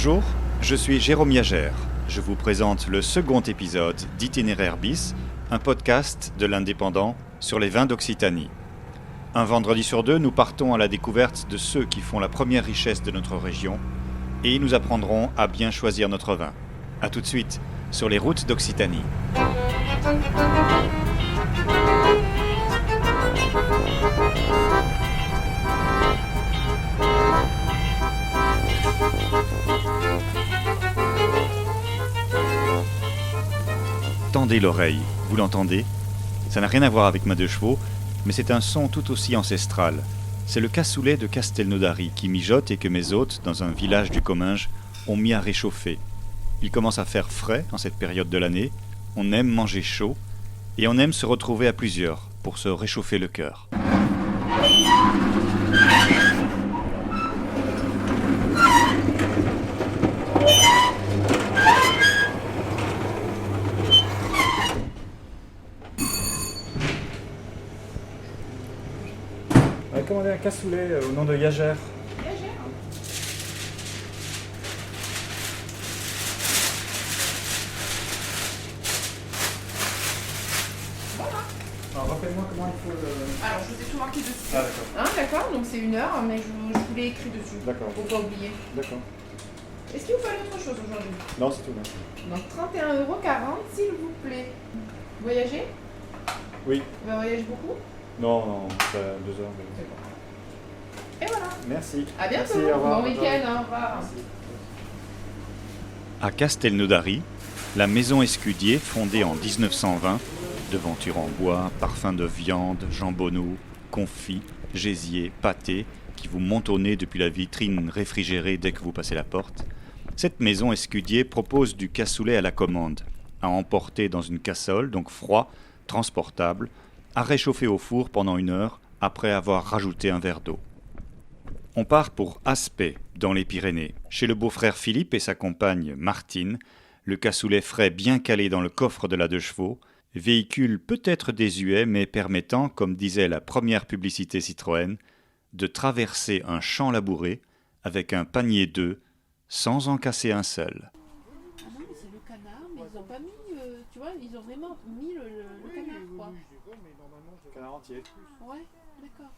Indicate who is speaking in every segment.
Speaker 1: Bonjour, je suis Jérôme Yagère. Je vous présente le second épisode d'Itinéraire bis, un podcast de l'Indépendant sur les vins d'Occitanie. Un vendredi sur deux, nous partons à la découverte de ceux qui font la première richesse de notre région et ils nous apprendront à bien choisir notre vin. A tout de suite sur les routes d'Occitanie. Tendez l'oreille, vous l'entendez ? Ça n'a rien à voir avec ma 2 chevaux, mais c'est un son tout aussi ancestral. C'est le cassoulet de Castelnaudary qui mijote et que mes hôtes, dans un village du Comminges, ont mis à réchauffer. Il commence à faire frais en cette période de l'année, on aime manger chaud, et on aime se retrouver à plusieurs pour se réchauffer le cœur.
Speaker 2: On va commander un cassoulet au nom de Yagère. Alors rappelle-moi comment il faut le...
Speaker 3: Alors, je vous ai tout marqué dessus.
Speaker 2: Ah d'accord,
Speaker 3: D'accord, donc c'est 1 heure, mais je vous l'ai écrit dessus.
Speaker 2: d'accord,
Speaker 3: Faut pas oublier.
Speaker 2: d'accord.
Speaker 3: Est-ce qu'il vous fallait autre chose aujourd'hui?
Speaker 2: Non, c'est tout bien.
Speaker 3: Donc 31,40 € s'il vous plaît. Voyager?
Speaker 2: Oui.
Speaker 3: Vous voyagez beaucoup?
Speaker 2: Non, non, c'est 2 heures.
Speaker 3: Et voilà.
Speaker 2: Merci.
Speaker 3: À bientôt.
Speaker 2: Merci, au revoir.
Speaker 3: Bon week-end, au revoir.
Speaker 1: À Castelnaudary, la maison Escudier, fondée en 1920, devanture en bois, parfum de viande, jambonneau, confit, gésier, pâté, qui vous monte au nez depuis la vitrine réfrigérée dès que vous passez la porte, cette maison Escudier propose du cassoulet à la commande, à emporter dans une cassole, donc froid, transportable, à réchauffer au four pendant 1 heure après avoir rajouté un verre d'eau. On part pour Aspet, dans les Pyrénées, chez le beau-frère Philippe et sa compagne Martine, le cassoulet frais bien calé dans le coffre de la 2 chevaux, véhicule peut-être désuet mais permettant, comme disait la première publicité Citroën, de traverser un champ labouré avec un panier d'œufs sans en casser un seul.
Speaker 4: Ah non, mais c'est le canard, mais ils ont pas mis, tu vois, ils ont vraiment mis le canard, quoi.
Speaker 2: Canard entier.
Speaker 4: Ouais, d'accord.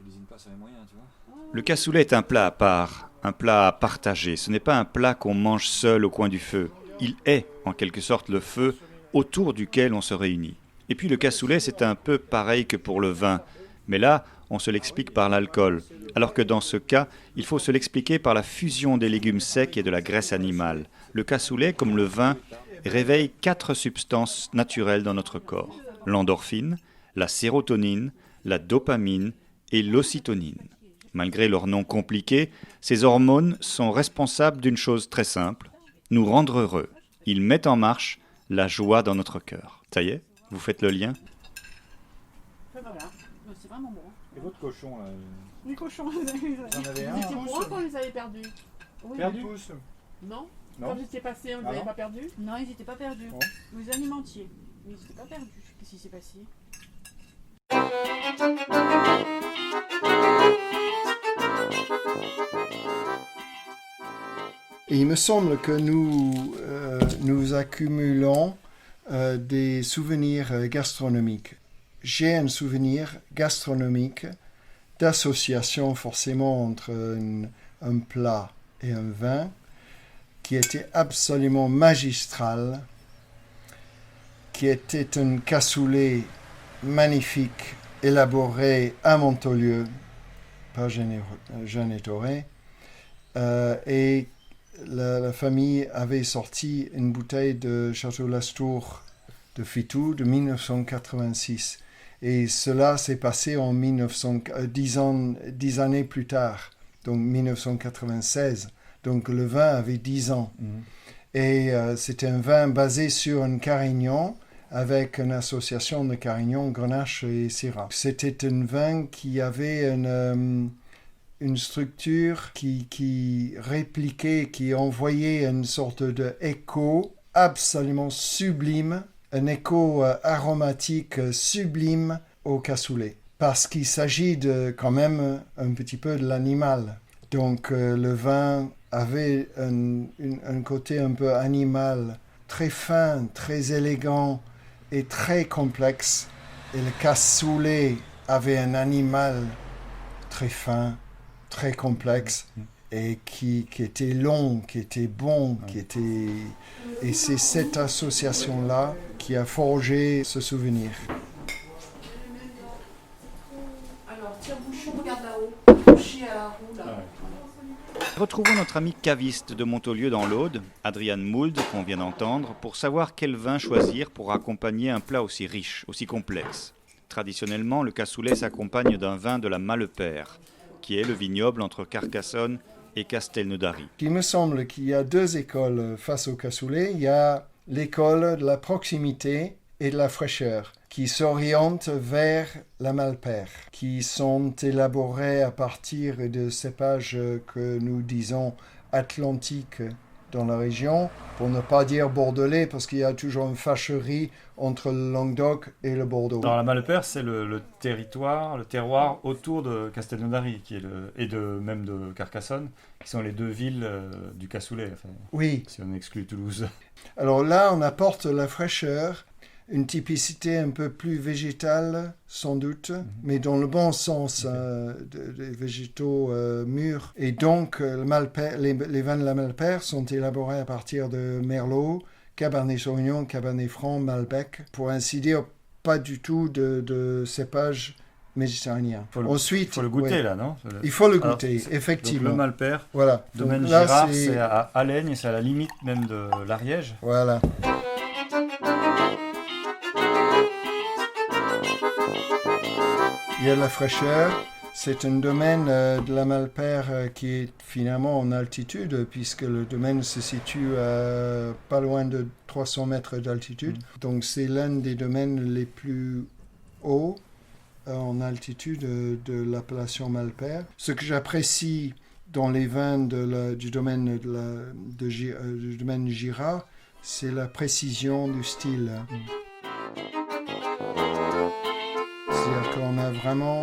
Speaker 5: Il lésine pas sur les moyens, tu vois.
Speaker 1: Le cassoulet est un plat à part, un plat à partager. Ce n'est pas un plat qu'on mange seul au coin du feu. Il est, en quelque sorte, le feu autour duquel on se réunit. Et puis le cassoulet, c'est un peu pareil que pour le vin. Mais là, on se l'explique par l'alcool. Alors que dans ce cas, il faut se l'expliquer par la fusion des légumes secs et de la graisse animale. Le cassoulet, comme le vin, réveille 4 substances naturelles dans notre corps. L'endorphine, la sérotonine, la dopamine et l'ocytonine. Malgré leur nom compliqué, ces hormones sont responsables d'une chose très simple, nous rendre heureux. Ils mettent en marche la joie dans notre cœur. Ça y est, vous faites le lien ?
Speaker 4: Voilà, c'est vraiment bon.
Speaker 2: Et votre cochon, là
Speaker 4: Les cochons,
Speaker 2: Vous en avez un
Speaker 4: c'était moi quand les avez perdus. Oui.
Speaker 2: Perdu?
Speaker 4: Non,
Speaker 2: Non.
Speaker 4: quand j'étais passé, on les
Speaker 2: Ah
Speaker 4: avait
Speaker 2: non.
Speaker 4: pas perdus.
Speaker 6: Non, ils n'étaient pas perdus.
Speaker 2: Bon.
Speaker 6: Vous alimentiez.
Speaker 4: Mais ils étaient pas perdus. Qu'est-ce qui s'est passé?
Speaker 7: Et il me semble que nous accumulons des souvenirs gastronomiques. J'ai un souvenir gastronomique d'association forcément entre un plat et un vin qui était absolument magistral, qui était un cassoulet magnifique, élaboré à Montolieu par Jeanne Ettoré, et la famille avait sorti une bouteille de Château Lastour de Fitou de 1986. Et cela s'est passé en 10 années plus tard, donc 1996. Donc le vin avait 10 ans. Et c'était un vin basé sur un Carignan avec une association de Carignan, Grenache et Syrah. C'était un vin qui avait une structure qui répliquait, qui envoyait une sorte d'écho absolument sublime, un écho aromatique sublime au cassoulet. Parce qu'il s'agit quand même un petit peu de l'animal. Donc le vin avait un côté un peu animal, très fin, très élégant et très complexe. Et le cassoulet avait un animal très fin, très complexe et qui était long, qui était bon, qui était... Et c'est cette association-là qui a forgé ce souvenir.
Speaker 4: Alors, tire-bouchon, regarde là-haut. Boucher à la roue, là.
Speaker 1: Retrouvons notre ami caviste de Montaulieu dans l'Aude, Adrian Mould, qu'on vient d'entendre, pour savoir quel vin choisir pour accompagner un plat aussi riche, aussi complexe. Traditionnellement, le cassoulet s'accompagne d'un vin de la Malepère, qui est le vignoble entre Carcassonne et Castelnaudary.
Speaker 7: Il me semble qu'il y a deux écoles face au cassoulet. Il y a l'école de la proximité et de la fraîcheur, qui s'orientent vers la Malepère, qui sont élaborés à partir de cépages que nous disons atlantiques dans la région, pour ne pas dire bordelais, parce qu'il y a toujours une fâcherie entre le Languedoc et le Bordeaux.
Speaker 2: Dans la Malepère, c'est le territoire, le terroir autour de Castelnaudary, même de Carcassonne, qui sont les deux villes du cassoulet, enfin,
Speaker 7: Oui.
Speaker 2: si on exclut Toulouse.
Speaker 7: Alors là, on apporte la fraîcheur, une typicité un peu plus végétale, sans doute, mais dans le bon sens, des végétaux mûrs. Et donc, les vins de la Malepère sont élaborés à partir de Merlot, Cabernet Sauvignon, Cabernet Franc, Malbec, pour ainsi dire, pas du tout de cépage méditerranéen. Ensuite,
Speaker 2: il faut le goûter, là, non?
Speaker 7: Il faut le goûter, effectivement.
Speaker 2: Donc le Malepère,
Speaker 7: Voilà.
Speaker 2: domaine
Speaker 7: Donc là,
Speaker 2: Girard, c'est à Alaigne, c'est à la limite même de l'Ariège.
Speaker 7: Voilà. Il y a la fraîcheur. C'est un domaine de la Malepère qui est finalement en altitude, puisque le domaine se situe pas loin de 300 mètres d'altitude. Donc c'est l'un des domaines les plus hauts en altitude de l'appellation Malepère. Ce que j'apprécie dans les vins du domaine du domaine Girard, c'est la précision du style. C'est-à-dire qu'on a vraiment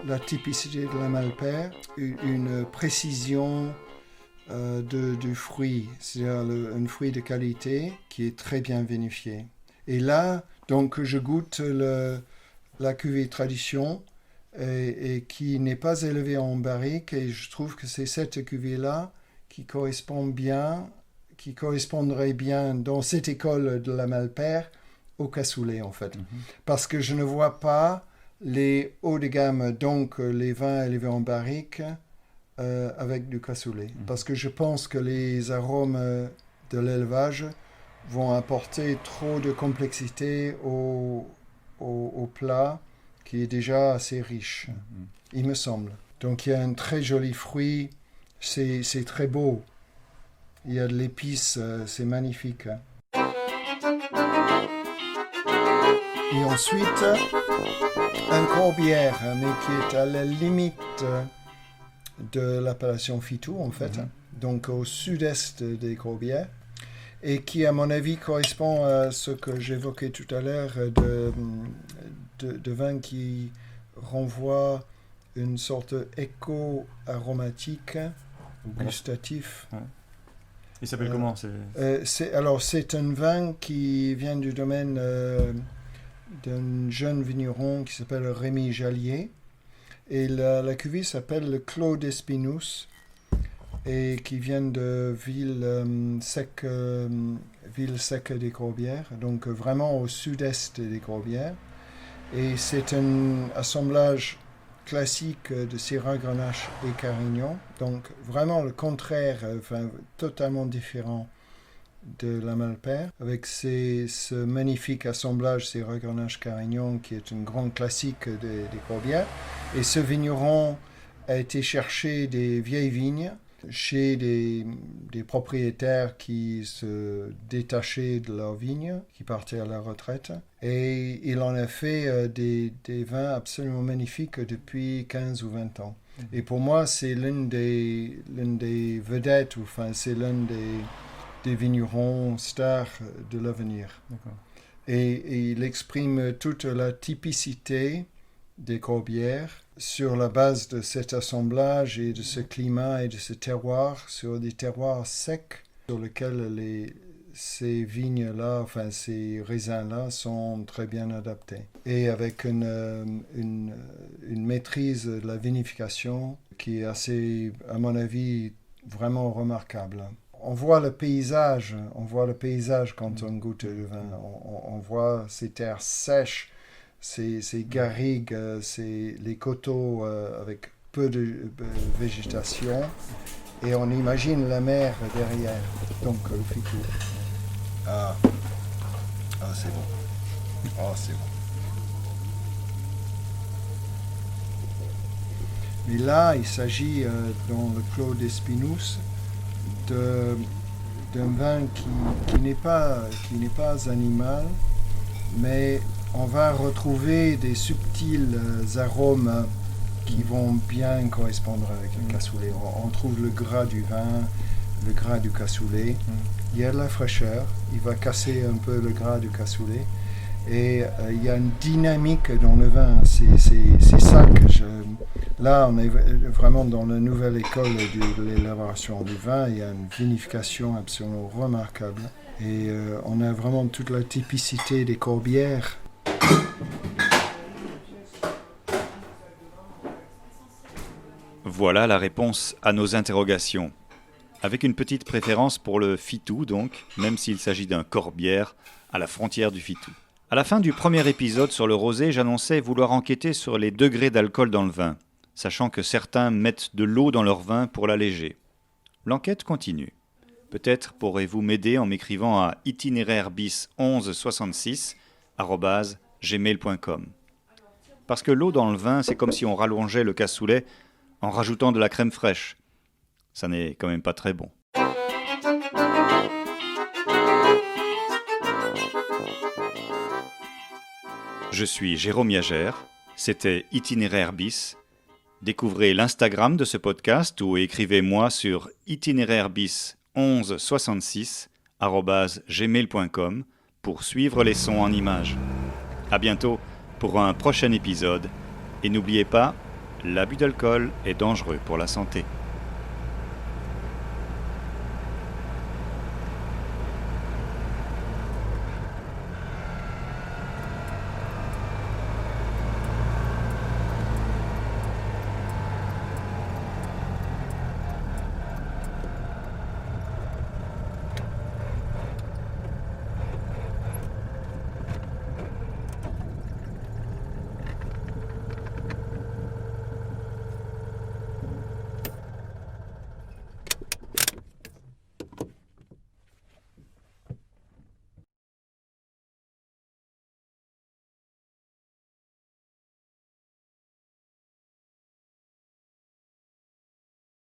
Speaker 7: la typicité de la Malepère, une précision du fruit, c'est-à-dire un fruit de qualité qui est très bien vinifié. Et là, donc, je goûte la cuvée tradition et qui n'est pas élevée en barrique, et je trouve que c'est cette cuvée-là qui correspondrait bien dans cette école de la Malepère au cassoulet, en fait. Parce que je ne vois pas les hauts de gamme, donc les vins élevés en barrique, avec du cassoulet. Parce que je pense que les arômes de l'élevage vont apporter trop de complexité au plat qui est déjà assez riche, il me semble. Donc il y a un très joli fruit, c'est très beau. Il y a de l'épice, c'est magnifique. Et ensuite, un corbière, mais qui est à la limite de l'appellation Fitou, en fait, donc au sud-est des Corbières, et qui, à mon avis, correspond à ce que j'évoquais tout à l'heure de vin qui renvoie une sorte d'écho aromatique ou gustatif.
Speaker 2: Ouais. Il s'appelle comment?
Speaker 7: C'est un vin qui vient du domaine d'un jeune vigneron qui s'appelle Rémi Jallier. Et la cuvée s'appelle le Clos d'Espinous et qui vient de ville sec des Corbières, donc vraiment au sud-est des Corbières. Et c'est un assemblage classique de Syrah, Grenache et Carignan, donc vraiment le contraire, totalement différent de la Malepère, avec ce magnifique assemblage Syrah, Grenache, Carignan qui est un grand classique des Corbières. Et ce vigneron a été chercher des vieilles vignes chez des propriétaires qui se détachaient de leurs vignes, qui partaient à la retraite. Et il en a fait des vins absolument magnifiques depuis 15 ou 20 ans. Et pour moi, c'est l'une des vedettes, c'est l'un des vignerons stars de l'avenir. Et il exprime toute la typicité des Corbières sur la base de cet assemblage et de ce climat et de ce terroir, sur des terroirs secs sur lesquels ces vignes-là, enfin ces raisins-là sont très bien adaptés. Et avec une maîtrise de la vinification qui est assez, à mon avis, vraiment remarquable. On voit le paysage quand on goûte le vin. On voit ces terres sèches, ces garrigues, les coteaux avec peu de végétation. Et on imagine la mer derrière, donc le Fitou. Ah, c'est bon. Oh, c'est bon. Mais là, il s'agit, dans le Clos d'Espinous, d'un vin qui n'est pas animal, mais on va retrouver des subtils arômes qui vont bien correspondre avec le cassoulet. On trouve le gras du vin, le gras du cassoulet. Il y a de la fraîcheur, il va casser un peu le gras du cassoulet. Et il y a une dynamique dans le vin. C'est ça que Là, on est vraiment dans la nouvelle école de l'élaboration du vin. Il y a une vinification absolument remarquable. Et on a vraiment toute la typicité des corbières.
Speaker 1: Voilà la réponse à nos interrogations. Avec une petite préférence pour le Fitou, donc, même s'il s'agit d'un corbière à la frontière du Fitou. À la fin du premier épisode sur le rosé, j'annonçais vouloir enquêter sur les degrés d'alcool dans le vin, sachant que certains mettent de l'eau dans leur vin pour l'alléger. L'enquête continue. Peut-être pourrez-vous m'aider en m'écrivant à itinéraire bis1166@gmail.com. Parce que l'eau dans le vin, c'est comme si on rallongeait le cassoulet en rajoutant de la crème fraîche. Ça n'est quand même pas très bon. Je suis Jérôme Yagère, c'était Itinéraire bis. Découvrez l'Instagram de ce podcast ou écrivez-moi sur itinéraire bis1166@gmail.com pour suivre les sons en images. À bientôt pour un prochain épisode et n'oubliez pas, l'abus d'alcool est dangereux pour la santé.